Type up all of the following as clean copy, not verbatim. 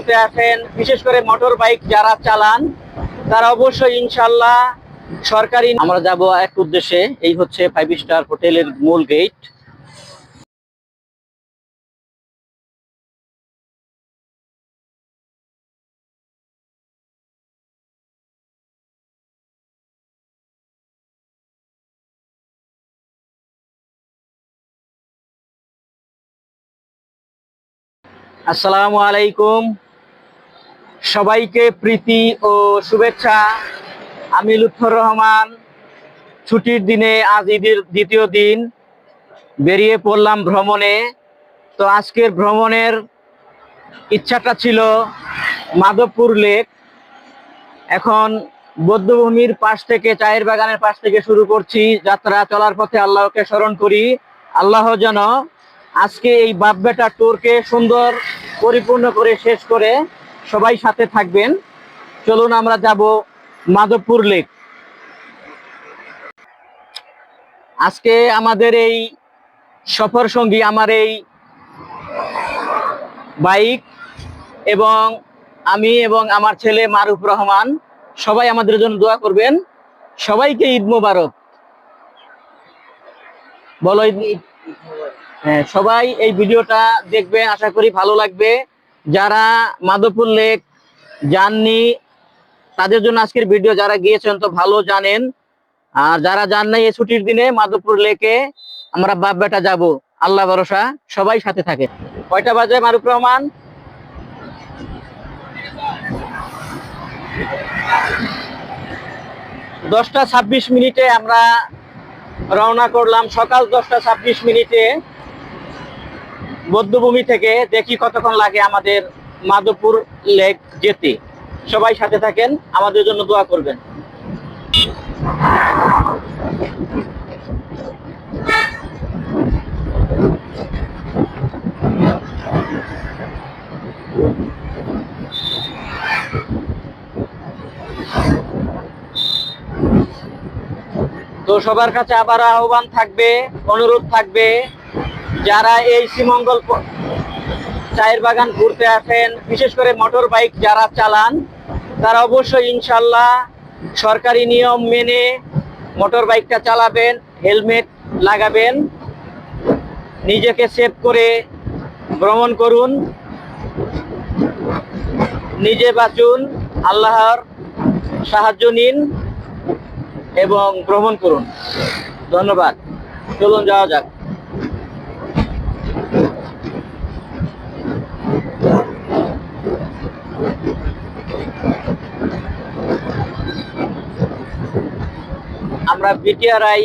ঘুরতে আসেন, বিশেষ করে মোটর বাইক যারা চালান তারা অবশ্যই ইনশাল্লাহ সরকারি। আমরা যাব এক উদ্দেশ্যে, এই হচ্ছে 5 স্টার হোটেলের মূল গেট। আসসালামু আলাইকুম, সবাইকে প্রীতি ও শুভেচ্ছা। আমি লুৎফর রহমান। ছুটির দিনে আজ ঈদের দ্বিতীয় দিন বেরিয়ে পড়লাম ভ্রমণে। তো আজকের ভ্রমণের ইচ্ছাটা ছিল মাধবপুর লেক। এখন বধ্যভূমির পাশ থেকে, চায়ের বাগানের পাশ থেকে শুরু করছি যাত্রা। চলার পথে আল্লাহকে স্মরণ করি, আল্লাহ যেন আজকে এই বাপবেটা ট্যুরকে সুন্দর পরিপূর্ণ করে শেষ করে। সবাই সাথে থাকবেন। চলুন আমরা যাব মাধবপুর লেক। আজকে আমাদের এই সফর সঙ্গী, আমার এই বাইক, এবং আমি এবং আমার ছেলে মারুফ রহমান। সবাই আমাদের জন্য দোয়া করবেন। সবাইকে ঈদ মোবারক। বলো ঈদ। হ্যাঁ, সবাই এই ভিডিওটা দেখবেন, আশা করি ভালো লাগবে। যারা মাধবপুর লেক যাননি তাদের জন্য আজকের ভিডিও, যারা গিয়েছেন তো ভালো জানেন। আর যারা যান নাই, এই ছুটির দিনে মাধবপুর লেকে আমরা বাপ বেটা যাব, আল্লাহ ভরসা। সবাই সাথে থাকে। কয়টা বাজে মারুফ রহমান? 10টা 26 মিনিটে আমরা রওনা করলাম। সকাল 10টা 26 মিনিটে বধ্যভূমি থেকে। দেখি কতক্ষণ লাগে আমাদের মাধবপুর লেক যেতে। সবাই সাথে থাকেন, আমাদের জন্য দোয়া করবেন। তো সবার কাছে আবার আহ্বান থাকবে, অনুরোধ থাকবে, যারা এই শ্রীমঙ্গল চায়ের বাগান ঘুরতে আসেন, বিশেষ করে মোটর বাইক যারা চালান তারা অবশ্যই ইনশাল্লাহ সরকারি নিয়ম মেনে মোটর বাইকটা চালাবেন, হেলমেট লাগাবেন, নিজেকে সেভ করে ভ্রমণ করুন। নিজে বাঁচুন, আল্লাহর সাহায্য নিন এবং ভ্রমণ করুন। ধন্যবাদ। চলুন যাওয়া যাক। আমরা বিটিআরআই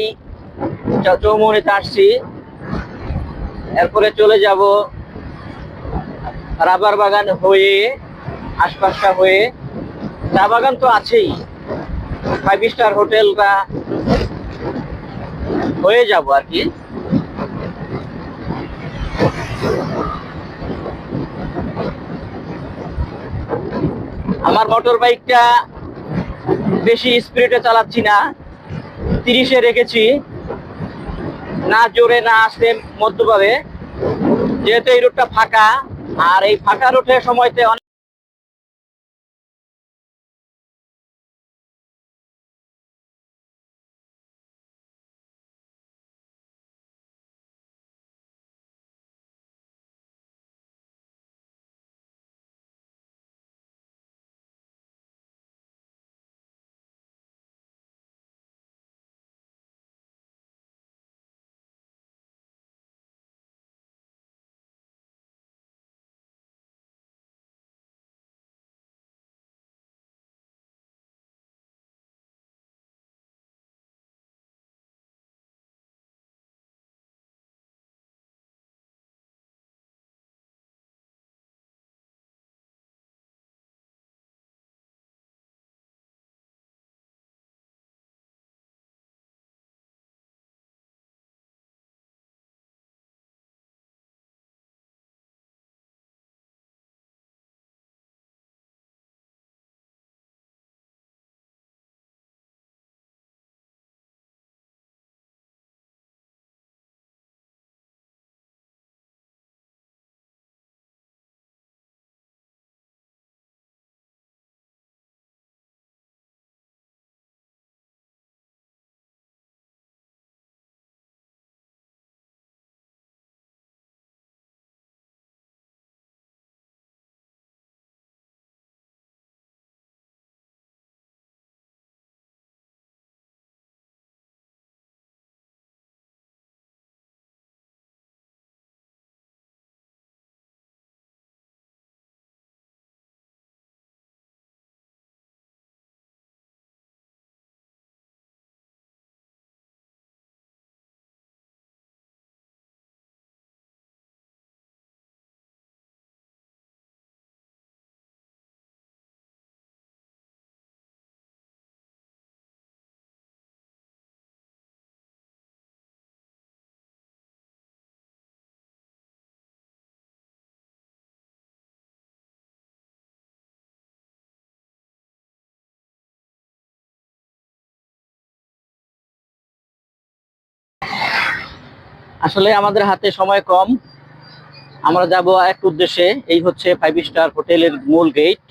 চৌমুহনীতে আসছি, এরপরে চলে যাব রাবার বাগান হয়ে, আশপাশটা হয়ে। চা বাগান তো আছেই, 5 স্টার হোটেলটা হয়ে যাব আর কি। আমার মোটর বাইকটা বেশি স্পিডে চালাচ্ছি না, 30-এ রেখেছি, না জোরে না আসতে মধ্যভাবে। যেহেতু এই রোডটা ফাঁকা, আর এই ফাঁকা রোডের সময়তে আসলে আমাদের হাতে সময় কম, আমরা যাব এক উদ্দেশ্যে, এই হচ্ছে 5 স্টার হোটেলের মূল গেট।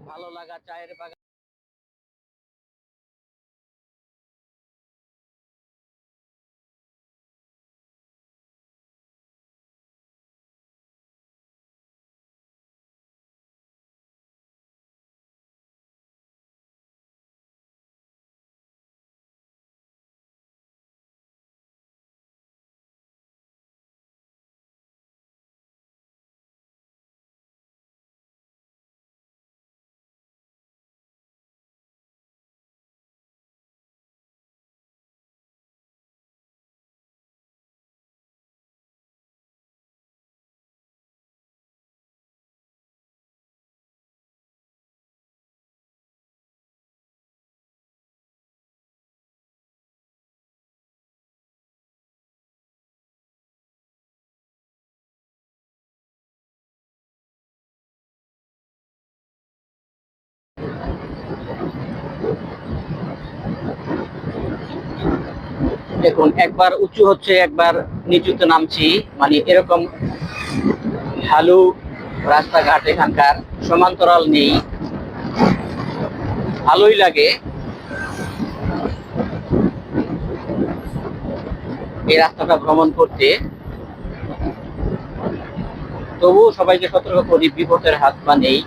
ভালো লাগা চায়ের বাগান। দেখুন, একবার উঁচু হচ্ছে, একবার নিচুতে নামছি, মানে এরকম ঢালু রাস্তাঘাট এখানকার, সমান্তরাল নেই, ভালোই লাগে এই রাস্তাটা ভ্রমণ করতে। তবুও সবাইকে সতর্ক করি, বিপদের হাত পা নেই।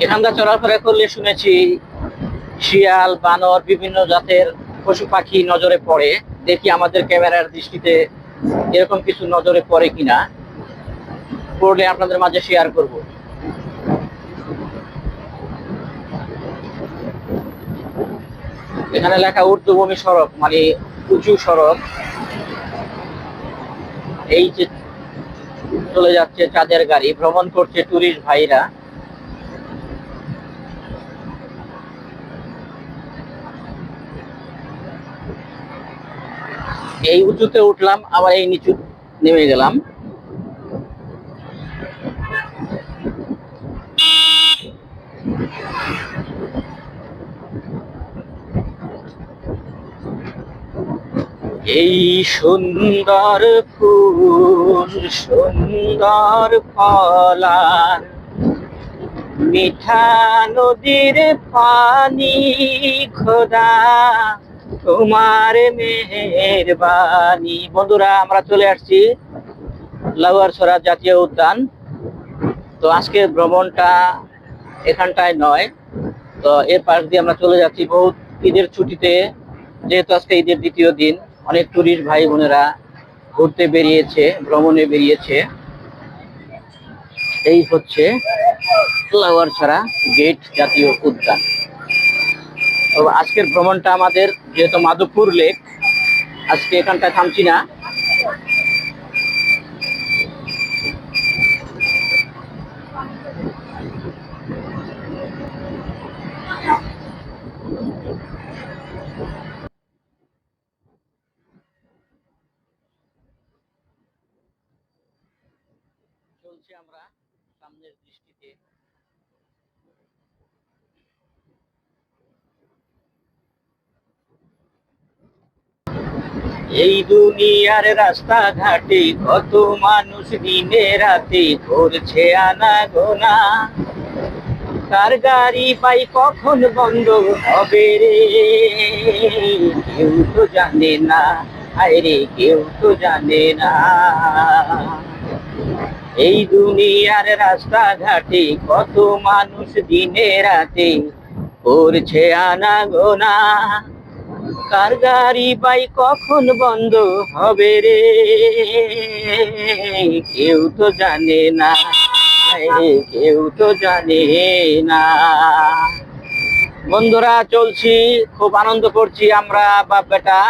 এখানটা চলাফেরা করলে শুনেছি শিয়াল, বানর, বিভিন্ন জাতের পশু পাখি নজরে পড়ে। দেখি আমাদের ক্যামেরার দৃষ্টিতে এরকম কিছু নজরে পড়ে কিনা, পড়লে আপনাদের মাঝে শেয়ার করব। এখানে লেখা ঊর্ধ্বভূমি সড়ক, মানে উঁচু সড়ক। এই যে চলে যাচ্ছে চাঁদের গাড়ি, ভ্রমণ করছে টুরিস্ট ভাইরা। এই উঁচুতে উঠলাম, আবার এই নিচু নেমে গেলাম। এই সুন্দর ফুল, সুন্দর ফলান, মিঠা নদীর পানি, খোদা তোমার মেহেরবানি। বন্ধুরা, আমরা চলে আসছি লাউয়ারছড়া জাতীয় উদ্যান। তো আজকের ভ্রমণটা এখানটায় নয়, তো এর পাশ দিয়ে আমরা চলে যাচ্ছি বহুত ঈদের ছুটিতে। যেহেতু আজকে ঈদের দ্বিতীয় দিন, অনেক টুরিস্ট ভাই বোনেরা ঘুরতে বেরিয়েছে, ভ্রমণে বেরিয়েছে। এই হচ্ছে লাউয়ারছড়া গেট জাতীয় উদ্যান। তো আজকের ভ্রমণটা আমাদের, যেহেতু মাধবপুর লেক, আজকে এখানটায় থামছি না। চলছি আমরা সামনের দৃষ্টিতে। এই দুনিয়ার রাস্তাঘাটে কত মানুষ দিনে রাতে করছে আনাগোনা, কার গাড়ি পাই কখন বন্ধ হবে রে, কেউ তো জানে না, আরে কেউ তো জানে না। এই দুনিয়ার রাস্তাঘাটে কত মানুষ দিনে রাতে করছে আনাগোনা, কার গাড়ি বাই কখন বন্ধ হবে রে, কেউ তো জানে না, কেউ তো জানে না। বন্ধুরা, চলছি, খুব আনন্দ করছি আমরা বাপ বেটা।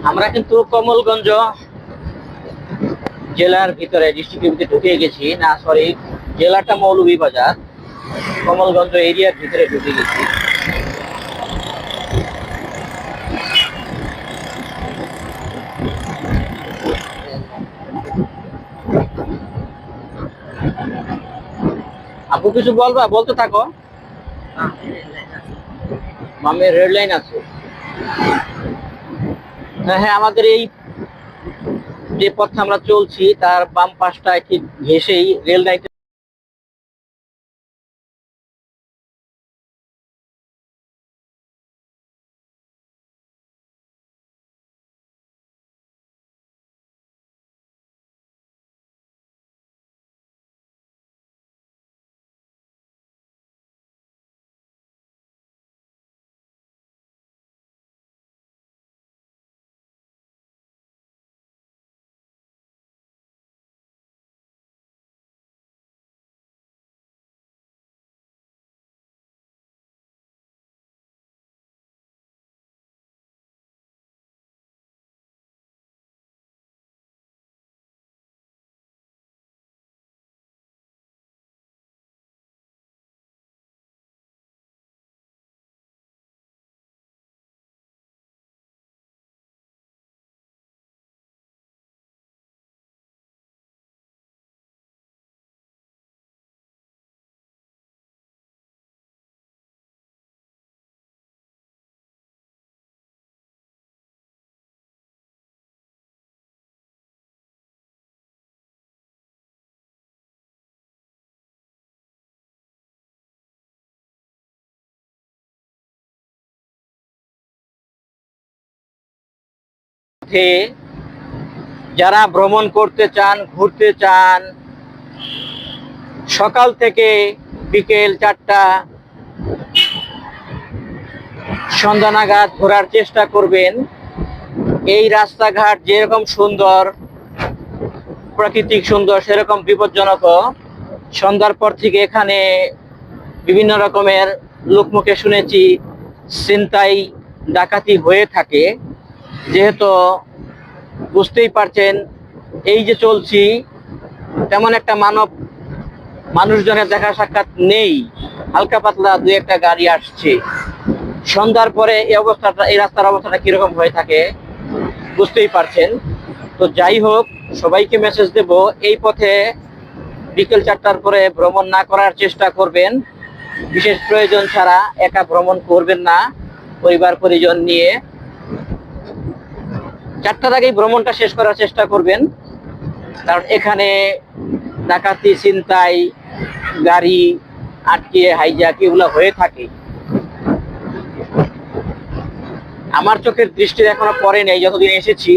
আমরা কিন্তু কমলগঞ্জ জেলার ভিতরে, ডিস্ট্রিক্টের ভিতরে ঢুকে গেছি, না সরি, জেলাটা মৌলভীবাজার, কমলগঞ্জ এরিয়ার ভিতরে ঢুকে গেছি। আপু কিছু বলবা, বলতে থাকো। মামে রেড লাইন আছে। হ্যাঁ হ্যাঁ, আমাদের এই যে পথে আমরা চলছি তার বাম পাশটায় ঠিক ঘেঁষেই রেল লাইন। পথে যারা ভ্রমণ করতে চান, ঘুরতে চান, সকাল থেকে বিকেল 4টা সন্ধ্যা নাগাদ ঘোরার চেষ্টা করবেন। এই রাস্তাঘাট যেরকম সুন্দর, প্রাকৃতিক সুন্দর, সেরকম বিপজ্জনকও। সন্ধ্যার পর থেকে এখানে বিভিন্ন রকমের লোকমুখে শুনেছি ছিনতাই ডাকাতি হয়ে থাকে। যেহেতু বুঝতেই পারছেন, এই যে চলছি, তেমন একটা মানুষজনের দেখা সাক্ষাৎ নেই, হালকা পাতলা দুই একটা গাড়ি আসছে। সন্ধ্যার পরে এই রাস্তার অবস্থাটা কিরকম হয়ে থাকে বুঝতেই পারছেন। তো যাই হোক, সবাইকে মেসেজ দেব, এই পথে বিকেল 4টার পরে ভ্রমণ না করার চেষ্টা করবেন। বিশেষ প্রয়োজন ছাড়া একা ভ্রমণ করবেন না, পরিবার পরিজন নিয়ে 4টার আগেই ভ্রমণটা শেষ করার চেষ্টা করবেন। কারণ এখানে ডাকাতি, ছিনতাই, গাড়ি আটকে হাইজ্যাক এগুলো হয়ে থাকে। আমার চোখের দৃষ্টি এখনো পড়ে নেই যতদিন এসেছি।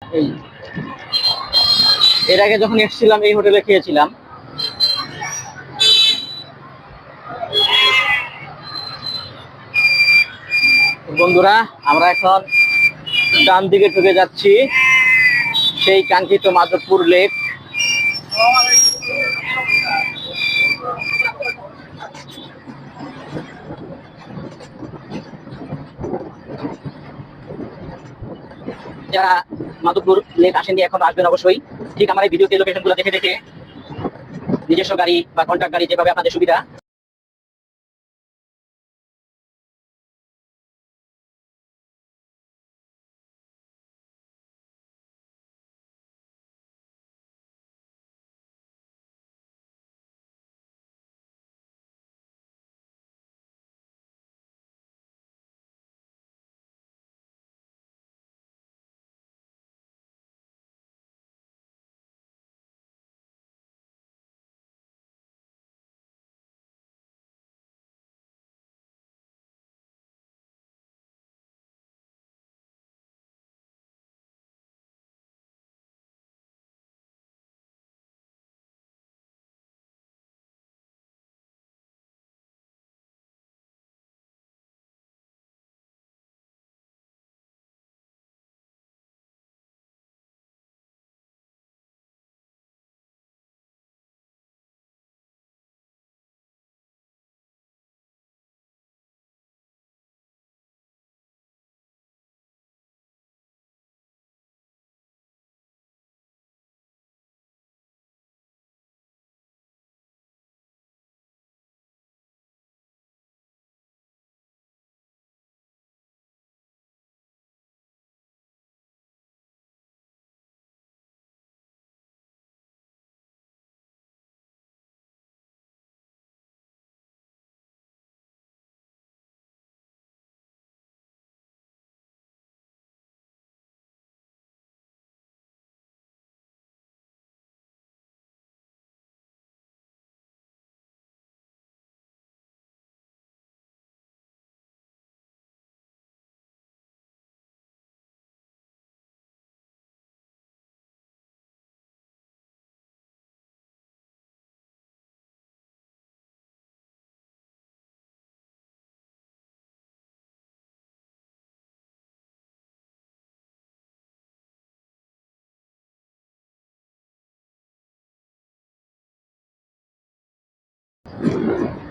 এই এর আগে যখন এসেছিলাম এই হোটেলে খেয়েছিলাম। বন্ধুরা, আমরা এখন ডান দিকে ঢুকে যাচ্ছি সেই কাঙ্ক্ষিত মাধবপুর লেক। যারা মাধবপুর লেক আসেননি, এখন আসবেন অবশ্যই। ঠিক আমার এই ভিডিওতে লোকেশনগুলো দেখে দেখে নিজস্ব গাড়ি বা কন্ট্রাক্ট গাড়ি, যেভাবে আপনাদের সুবিধা,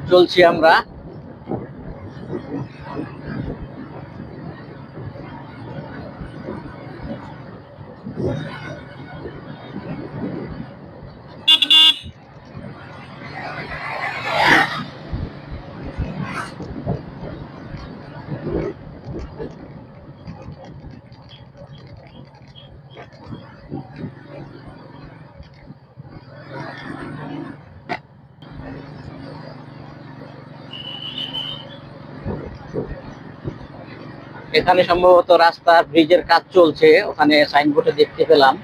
চলছি আমরা। এখানে সম্ভবত রাস্তার ব্রিজের কাজ চলছে, ওখানে সাইনবোর্ডে দেখতে পেলাম।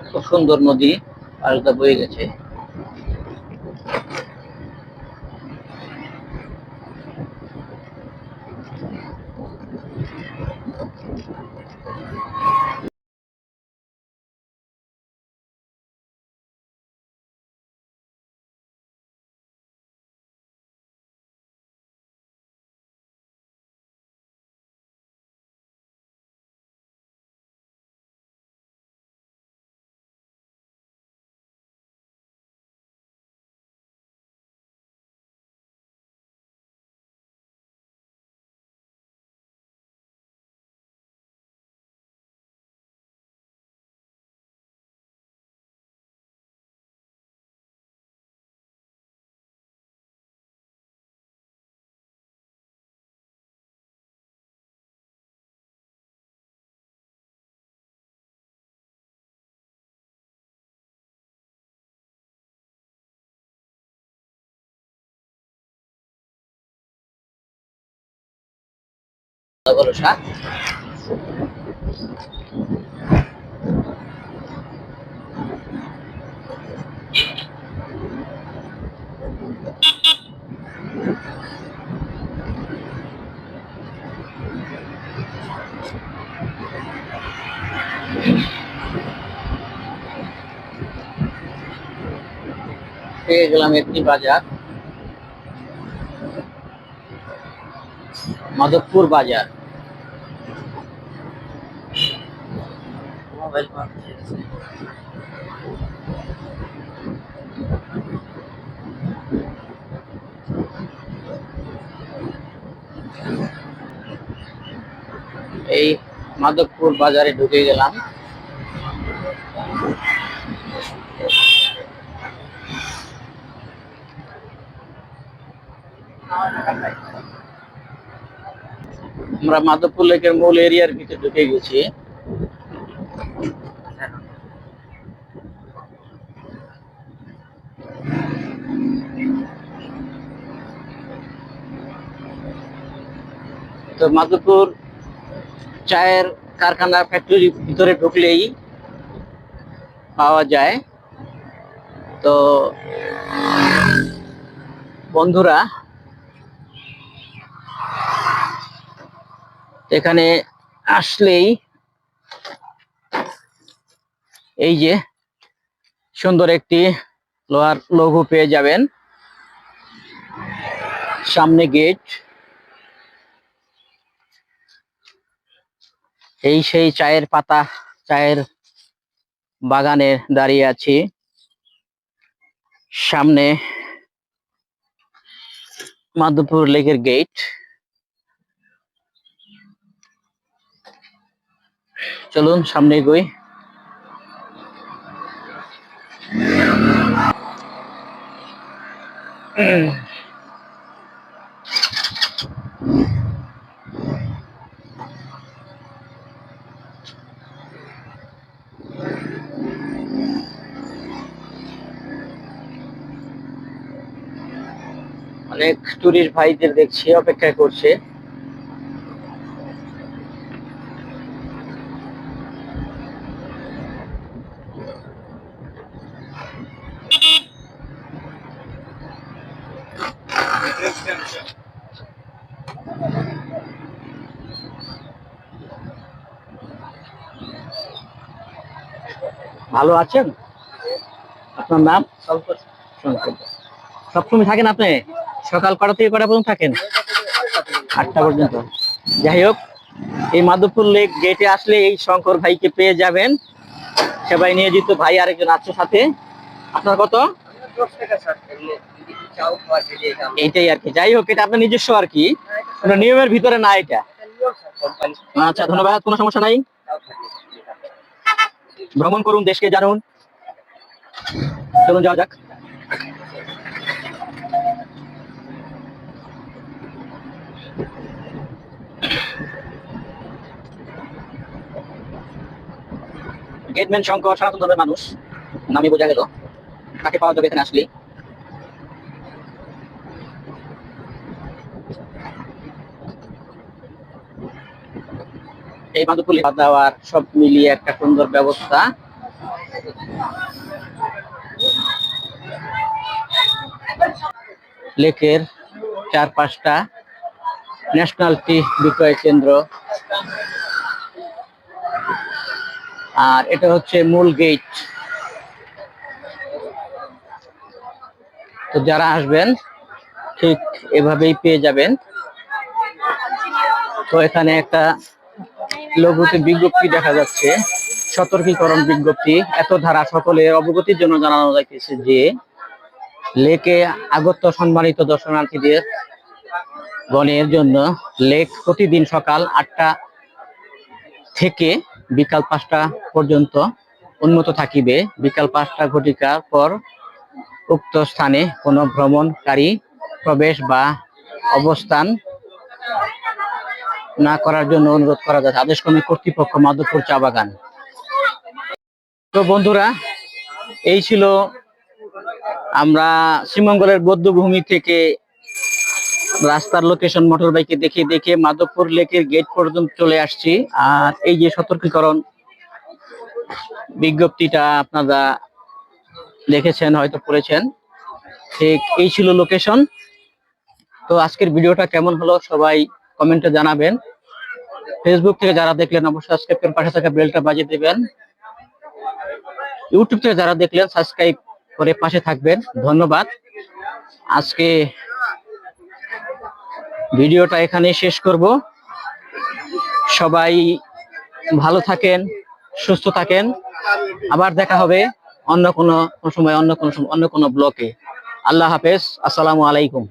খুব সুন্দর নদী পাল্টা বয়ে গেছে। ভরসা। পেয়ে গেলাম একটি বাজার, মাধবপুর বাজার। মোবাইল এই মাধবপুর বাজারে ঢুকে গেলাম। আমরা মাধবপুর লেকের মূল এরিয়ার ভিতরে ঢুকে গেছি। তো মাধবপুর চায়ের কারখানা ফ্যাক্টরির ভিতরে ঢুকলেই পাওয়া যায়। তো বন্ধুরা, এখানে আসলেই এই যে সুন্দর একটি লোহার লঘু পেয়ে যাবেন, সামনে গেট। এই সেই চায়ের পাতা, চায়ের বাগানে দাঁড়িয়ে আছি। সামনে মাধবপুর লেকের গেট। চলুন সামনে এগোই। অনেক টুরিস্ট ভাইদের দেখছি অপেক্ষা করছে। ভালো আছেন? আপনার নাম? সবসময় থাকেন আপনি? সকাল কটা থেকে কটা পর্যন্ত থাকেন? 8টা পর্যন্ত। যাই হোক, এই মাধবপুর লেক গেটে আসলে এই শঙ্কর ভাইকে পেয়ে যাবেন। সেবাই নিয়োজিত ভাই আরেকজন আছে সাথে। আপনার কত? এইটাই আর কি। যাই হোক, এটা আপনার নিজস্ব আর কি, কোনো নিয়মের ভিতরে না এটা। আচ্ছা, ধন্যবাদ, কোনো সমস্যা নাই। ভ্রমণ করুন, দেশকে জানুন। চলুন যাওয়া যাক। গেটম্যান শঙ্কর সনাতন ধর্মের মানুষ, নামে বোঝা গেল। তাকে পাওয়া যাবে এখানে আসলে। এই মাধবপুর খাওয়া দাওয়ার সব মিলিয়ে একটা সুন্দর ব্যবস্থা। লেকের 4-5টা ন্যাশনাল টি বিক্রয় কেন্দ্র, আর এটা হচ্ছে মূল গেট। তো যারা আসবেন ঠিক এভাবেই পেয়ে যাবেন। তো এখানে একটা লঘুতে বিজ্ঞপ্তি দেখা যাচ্ছে, সতর্কীকরণ বিজ্ঞপ্তি। এত ধারা সকলের অবগতির জন্য জানানো যাইতেছে যে লেকে আগত সম্মানিত দর্শনার্থীদের গণের জন্য লেক প্রতিদিন সকাল 8টা থেকে বিকাল 5টা পর্যন্ত উন্মুক্ত থাকিবে। বিকাল 5টা ঘটিকার পর উক্ত স্থানে কোনো ভ্রমণকারী প্রবেশ বা অবস্থান না করার জন্য অনুরোধ করা যাচ্ছে। আদেশ কর্মী কর্তৃপক্ষ, মাধবপুর চা বাগান। তো বন্ধুরা, এই ছিল আমরা শ্রীমঙ্গলের বৌদ্ধভূমি থেকে রাস্তার লোকেশন মোটর বাইকে দেখে দেখে মাধবপুর লেকের গেট পর্যন্ত চলে আসছি। আর এই যে সতর্কীকরণ বিজ্ঞপ্তিটা আপনারা দেখেছেন, হয়তো পড়েছেন, ঠিক এই ছিল লোকেশন। তো আজকের ভিডিওটা কেমন হলো সবাই কমেন্টে জানাবেন। ফেসবুক থেকে যারা দেখলেন অবশ্যই সাবস্ক্রাইব করে পাশে থাকা বেলটা বাজিয়ে দিবেন। ইউটিউব থেকে যারা দেখলেন সাবস্ক্রাইব করে পাশে থাকবেন। ধন্যবাদ। আজকে ভিডিওটা এখানে শেষ করব। সবাই ভালো থাকেন, সুস্থ থাকেন। আবার দেখা হবে অন্য কোনো সময়, অন্য কোনো ব্লকে। আল্লাহ হাফেজ, আসসালামু আলাইকুম।